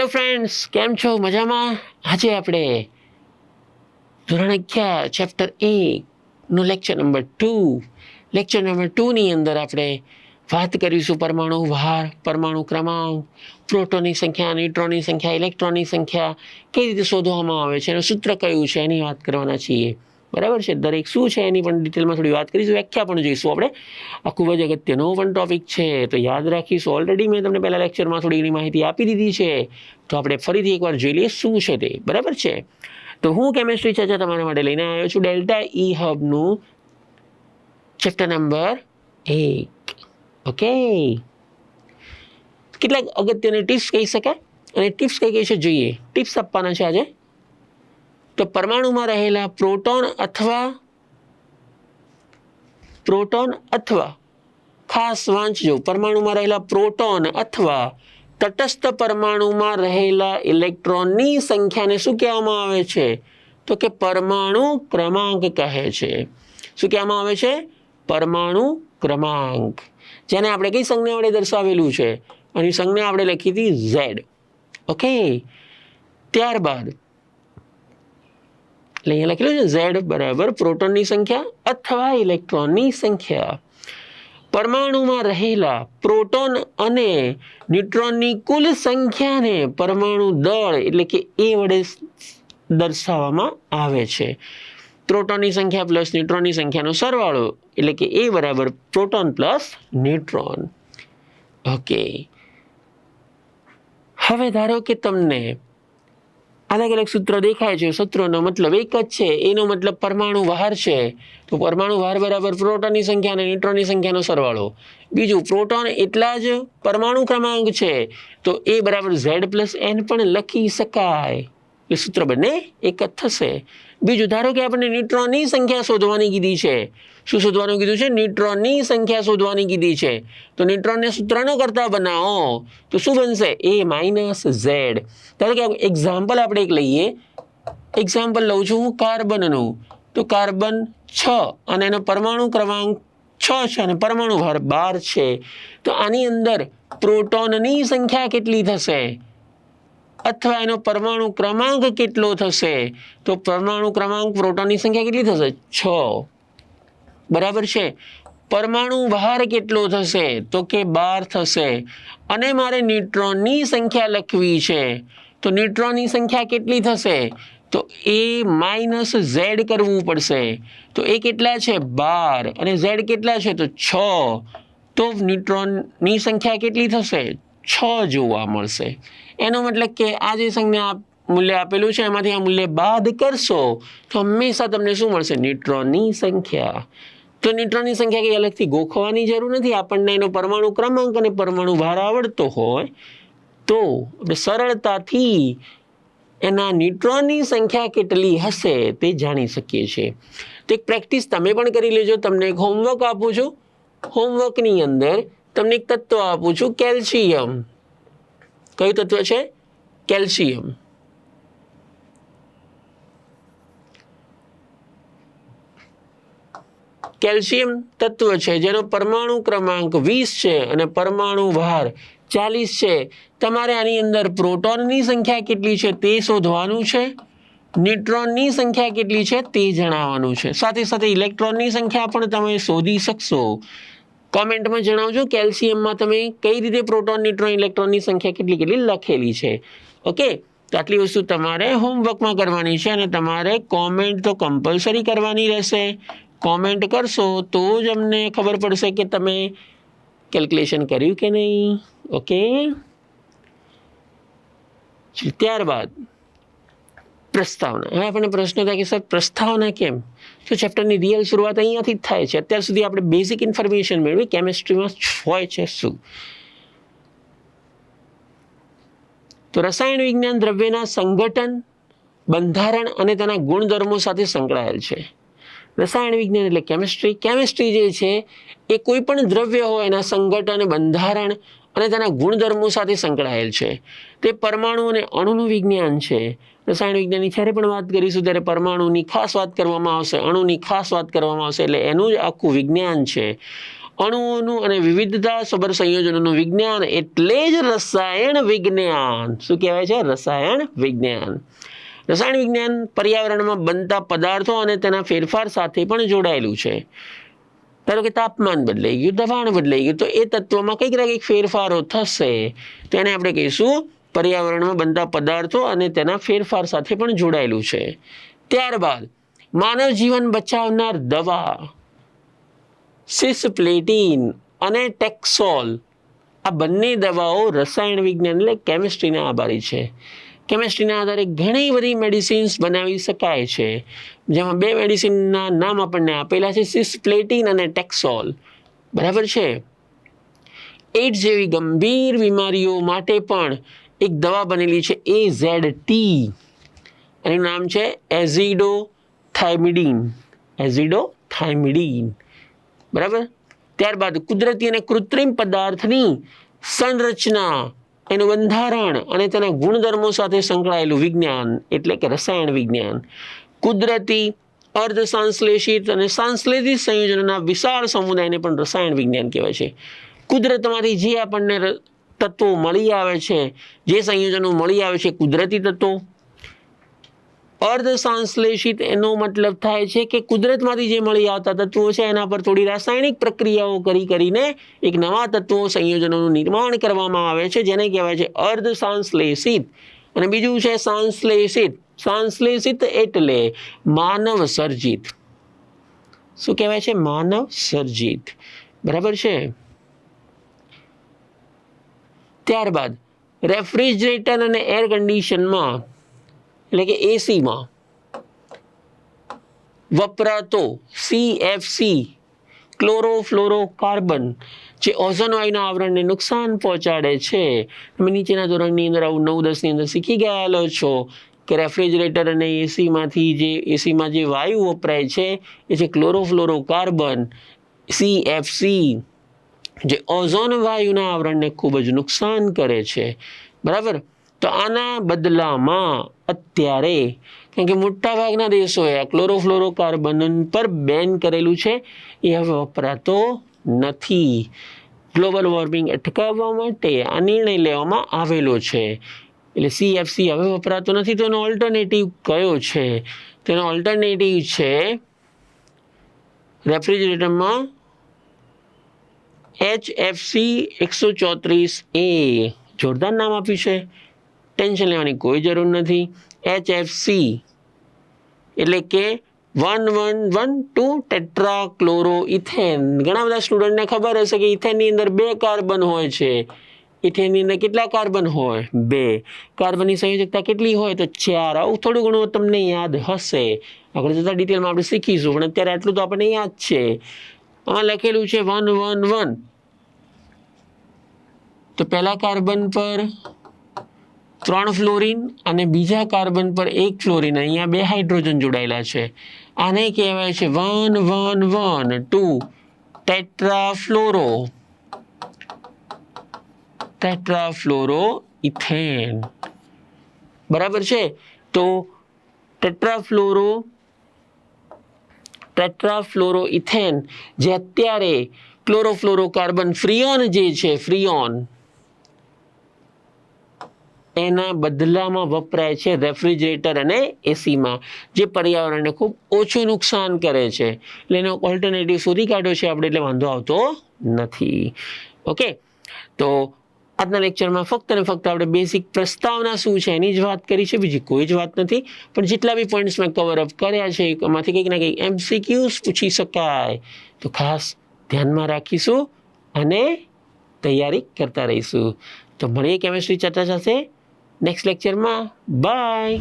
Hello friends, કેમ છો? મજામાં? આજે આપણે ધોરણ 11 ચેપ્ટર 1 નો લેક્ચર નંબર 2ની અંદર આપણે વાત કરીશું પરમાણુ ભાર, પરમાણુ ક્રમાંક, પ્રોટોનની સંખ્યા, ન્યુટ્રોનની સંખ્યા, ઇલેક્ટ્રોનની સંખ્યા કઈ રીતે શોધવામાં આવે છે, એનું સૂત્ર કયું છે એની વાત કરવાના છીએ. બરાબર છે. દરેક શું છે એની પણ ડિટેલમાં થોડી વાત કરીશું, વ્યાખ્યા પણ જોઈશું આપણે. આ ખૂબ જ અગત્યનો પણ ટોપિક છે, તો યાદ રાખીશું. ઓલરેડી મેં તમને પહેલા લેક્ચરમાં થોડી ઘણી માહિતી આપી દીધી છે, તો આપણે ફરીથી એકવાર જોઈ લઈએ શું છે તે. બરાબર છે. તો હું કેમેસ્ટ્રી ચર્ચા તમારા માટે લઈને આવ્યો છું ડેલ્ટા ઈ હબનું ચેપ્ટર નંબર 1. ઓકે, કેટલાક અગત્યની ટિપ્સ કહી શકાય, અને ટિપ્સ કઈ કઈ છે જોઈએ. ટિપ્સ આપવાના છે આજે. તો પરમાણુમાં રહેલા પ્રોટોન અથવા ખાસ વાંચજો, પરમાણુમાં રહેલા પ્રોટોન અથવા તટસ્થ પરમાણુમાં રહેલા ઇલેક્ટ્રોનની સંખ્યાને શું કહેવામાં આવે છે? તો કે પરમાણુ ક્રમાંક કહે છે. શું કહેવામાં આવે છે? પરમાણુ ક્રમાંક, જેને આપણે કઈ સંજ્ઞા વડે દર્શાવેલું છે? અને સંજ્ઞા આપણે લખી હતી Z. ઓકે, ત્યારબાદ અહીંયા લખેલું છે Z બરાબર પ્રોટોનની સંખ્યા અથવા ઇલેક્ટ્રોનની સંખ્યા. પરમાણુમાં રહેલા પ્રોટોન અને ન્યુટ્રોનની કુલ સંખ્યાને પરમાણુ દળ એટલે કે એ વડે દર્શાવવામાં આવે છે. પ્રોટોનની સંખ્યા પ્લસ ન્યુટ્રોનની સંખ્યાનો સરવાળો એટલે કે એ બરાબર પ્રોટોન પ્લસ ન્યુટ્રોન. ઓકે, હવે ધારો કે તમને અલગ અલગ સૂત્ર દેખાય છે, સૂત્રોનો મતલબ એક જ છે, એનો મતલબ પરમાણુ ભાર છે. તો પરમાણુ ભાર બરાબર પ્રોટોનની સંખ્યા અને ન્યુટ્રોનની સંખ્યાનો સરવાળો. બીજું, પ્રોટોન એટલા જ પરમાણુ ક્રમાંક છે, તો એ બરાબર Z પ્લસ N પણ લખી શકાય. એટલે સૂત્ર બંને એક જ થશે. બીજું, ધારો કે આપણને ન્યુટ્રોનની સંખ્યા શોધવાની કીધી છે. શું શોધવાનું કીધું છે? ન્યુટ્રોનની સંખ્યા શોધવાની કીધી છે. તો ન્યુટ્રોનને સૂત્રનો કરતા બનાવો તો શું બનશે? A minus Z. ધારો કે એક્ઝામ્પલ આપણે એક લઈએ. એક્ઝામ્પલ લઉં છું હું કાર્બનનું. તો કાર્બન 6 અને એનો પરમાણુ ક્રમાંક 6 છે અને પરમાણુ ભાર 12 છે. તો આની અંદર પ્રોટોનની સંખ્યા કેટલી થશે અથવા એનો પરમાણુ ક્રમાંક કેટલો થશે? તો પરમાણુ ક્રમાંક પ્રોટોનની સંખ્યા કેટલી થશે? 6. બરાબર છે. પરમાણુ ભાર કેટલો થશે? તો કે 12 થશે. અને મારે ન્યુટ્રોનની સંખ્યા લખવી છે, તો ન્યુટ્રોનની સંખ્યા કેટલી થશે? તો A માઇનસ Z કરવું પડશે. તો એ કેટલા છે? 12 અને Z કેટલા છે? તો 6. તો ન્યુટ્રોનની સંખ્યા કેટલી થશે? 6 જોવા મળશે. એનો મતલબ કે આ જે સંજ્ઞા મૂલ્ય આપેલું છે એમાંથી આ મૂલ્ય બાદ કરશો તો હંમેશા તમને શું મળશે? ન્યુટ્રોનની સંખ્યા. તો ન્યુટ્રોનની સંખ્યા કઈ અલગથી ગોખવાની જરૂર નથી. આપણને એનો પરમાણુ ક્રમાંક અને પરમાણુ ભાર આવડતો હોય તો આપણે સરળતાથી એના ન્યુટ્રોનની સંખ્યા કેટલી હશે તે જાણી શકીએ છીએ. તો એક પ્રેક્ટિસ તમે પણ કરી લેજો. તમને એક હોમવર્ક આપું છું. હોમવર્કની અંદર તમને એક તત્વ આપું છું, કેલ્શિયમ. કયું તત્વ છે? કેલ્શિયમ. કેલ્શિયમ તત્વ છે જેનો પરમાણુ ક્રમાંક 20 છે અને પરમાણુ ભાર 40 છે. તમારે આની અંદર પ્રોટોનની સંખ્યા કેટલી છે તે શોધવાનું છે, ન્યુટ્રોનની સંખ્યા કેટલી છે તે જણાવવાનું છે. સાથે સાથે ઇલેક્ટ્રોનની સંખ્યા પણ તમે શોધી શકશો. કોમેન્ટમાં જણાવજો કેલ્શિયમમાં તમે કઈ રીતે પ્રોટોન, ન્યુટ્રોન, ઇલેક્ટ્રોનની સંખ્યા કેટલી કેટલી લખેલી છે. ઓકે, તો આટલી વસ્તુ તમારે હોમવર્કમાં કરવાની છે અને તમારે કોમેન્ટ તો કમ્પલસરી કરવાની રહેશે. કોમેન્ટ કરશો તો જ અમને ખબર પડશે કે તમે કેલ્ક્યુલેશન કર્યું કે નહીં. ઓકે, ત્યારબાદ પ્રસ્તાવના. હવે આપણને પ્રશ્ન થાય કે સર પ્રસ્તાવના કેમ? તો ચેપ્ટરની રિયલ શરૂઆત અહીંયાથી જ થાય છે. અત્યાર સુધી આપણે બેઝિક ઇન્ફોર્મેશન મેળવી કેમેસ્ટ્રીમાં હોય છે શું. તો રસાયણ વિજ્ઞાન દ્રવ્યના સંગઠન, બંધારણ અને તેના ગુણધર્મો સાથે સંકળાયેલ છે. રસાયણ વિજ્ઞાન એટલે કેમેસ્ટ્રી. કેમેસ્ટ્રી જે છે એ કોઈ પણ દ્રવ્ય હોય એના સંગઠન, બંધારણ અને તેના ગુણધર્મો સાથે સંકળાયેલ છે. તે પરમાણુ અને અણુનું વિજ્ઞાન છે. રસાયણ વિજ્ઞાનની જ્યારે પણ વાત કરીશું ત્યારે પરમાણુની ખાસ વાત કરવામાં આવશે, અણુની ખાસ વાત કરવામાં આવશે. એટલે એનું જ આખું વિજ્ઞાન છે. અણુઓનું અને વિવિધતા સબર સંયોજનોનું વિજ્ઞાન એટલે જ રસાયણ વિજ્ઞાન. શું કહેવાય છે? રસાયણ વિજ્ઞાન. રસાયણ વિજ્ઞાન પર્યાવરણમાં બનતા પદાર્થો અને તેના ફેરફાર સાથે પણ જોડાયેલું છે. ધારો કે તાપમાન બદલાઈ ગયું, દબાણ બદલાઈ ગયું, તો એ તત્વોમાં કંઈક ને કંઈક ફેરફારો થશે. તેને આપણે કહીશું પર્યાવરણમાં બનતા પદાર્થો અને તેના ફેરફાર સાથે પણ જોડાયેલું છે. ત્યારબાદ માનવ જીવન બચાવનાર દવા સિસ્પ્લેટિન અને ટેક્સોલ, આ બંને દવાઓ રસાયણ વિજ્ઞાન એટલે કેમિસ્ટ્રીના આભારી છે. કેમિસ્ટ્રીના આધારે ઘણી બધી મેડિસિન્સ બનાવી શકાય છે, જેમાં બે મેડિસિનના નામ આપણને આપેલા છે, સિસ્પ્લેટિન અને ટેક્સોલ. બરાબર છે. એડ્સ જેવી ગંભીર બીમારીઓ માટે પણ એક દવા બનેલી છે AZT. એનું નામ છે એઝિડોથાઇમિડીન. એઝિડોથાઇમિડીન. બરાબર. ત્યારબાદ કુદરતી અને કૃત્રિમ પદાર્થની સંરચના, એનું બંધારણ અને તેના ગુણધર્મો સાથે સંકળાયેલું વિજ્ઞાન એટલે કે રસાયણ વિજ્ઞાન. કુદરતી, અર્ધસંશ્લેષિત અને સંશ્લેષિત સંયોજનોના વિશાળ સમુદાયને પણ રસાયણ વિજ્ઞાન કહેવાય છે. કુદરતમાંથી જે આપણને તત્વો મળી આવે છે, જે સંયોજનો મળી આવે છે, કુદરતી તત્વો. અર્ધસંશ્લેષિત એનો મતલબ થાય છે કે કુદરતમાંથી જે મળી આવતા તત્વો છે એના પર થોડી રાસાયણિક પ્રક્રિયાઓ કરીને એક નવા તત્વો સંયોજનોનું નિર્માણ કરવામાં આવે છે, જેને કહેવાય છે અર્ધસંશ્લેષિત. અને બીજું છે સંશ્લેષિત. સંશ્લેષિત એટલે માનવ સર્જિત. શું કહેવાય છે? માનવ સર્જિત. બરાબર છે. ત્યારબાદ રેફ્રિજરેટર અને એર કન્ડિશનમાં એટલે કે એસીમાં વપરાતો CFC ક્લોરોફ્લોરોકાર્બન જે ઓઝોન વાયુના આવરણને નુકસાન પહોંચાડે છે. તમે નીચેના ધોરણની અંદર આવું 9-10 ની અંદર શીખી ગયેલો છો કે રેફ્રિજરેટર અને એસીમાં જે વાયુ વપરાય છે એ છે ક્લોરોફ્લોરોકાર્બન, CFC, જે ઓઝોન વાયુના આવરણને ખૂબ જ નુકસાન કરે છે. બરાબર. તો આના બદલામાં અત્યારે, કારણ કે મોટાભાગના દેશોએ આ ક્લોરોફ્લોરોકાર્બન પર બેન કરેલું છે, એ હવે વપરાતો નથી. ગ્લોબલ વોર્મિંગ અટકાવવા માટે આ નિર્ણય લેવામાં આવેલો છે. એટલે CFC હવે વપરાતો નથી. તો એનો ઓલ્ટરનેટિવ કયો છે? તેનો ઓલ્ટરનેટિવ છે રેફ્રિજરેટરમાં HFC 134A. જોરદાર નામ આપ્યું છે, ટેન્શન લેવાની કોઈ જરૂર નથી. HFC એટલે કે 1,1,1,2 ટેટ્રાક્લોરોઇથેન. ઘણા બધા સ્ટુડન્ટને ખબર હશે કે ઇથેનની અંદર 2 કાર્બન હોય છે. ઇથેનની અંદર કેટલા કાર્બન હોય? 2. કાર્બનની સંયોજકતા કેટલી હોય? તો 4. આવું થોડું ઘણું તમને યાદ હશે. આગળ જતા ડિટેલમાં આપણે શીખીશું, પણ અત્યારે આટલું તો આપણને યાદ છે. આમાં લખેલું છે 1,1,1. તો પહેલા કાર્બન પર 3 ફ્લોરિન અને બીજા કાર્બન પર 1 ફ્લોરિન. અહીંયા 2 હાઇડ્રોજન જોડાયેલા છે. આને કહેવાય છે 1,1,1,2 ટેટ્રાફ્લોરોઇથેન. બરાબર છે. તો ટેટ્રાફ્લોરોઇથેન જે અત્યારે ક્લોરોફ્લોરોકાર્બન ફ્રીઓન જે છે, ફ્રીઓન, એના બદલામાં વપરાય છે રેફ્રિજરેટર અને એસીમાં, જે પર્યાવરણને ખૂબ ઓછું નુકસાન કરે છે. એટલે એનો ઓલ્ટરનેટિવ શોધી કાઢ્યો છે આપણે, એટલે વાંધો આવતો નથી. ઓકે. તો આજના લેક્ચરમાં ફક્ત ને ફક્ત આપણે બેસિક પ્રસ્તાવના શું છે એની જ વાત કરી છે, બીજી કોઈ જ વાત નથી. પણ જેટલા બી પોઈન્ટ્સ મેં કવર અપ કર્યા છે એમાંથી કંઈક ના કંઈક MCQs પૂછી શકાય. તો ખાસ ધ્યાનમાં રાખીશું અને તૈયારી કરતા રહીશું. તો મળીએ કેમિસ્ટ્રી ચર્ચા સાથે નેક્સ્ટ લેક્ચરમાં. બાય.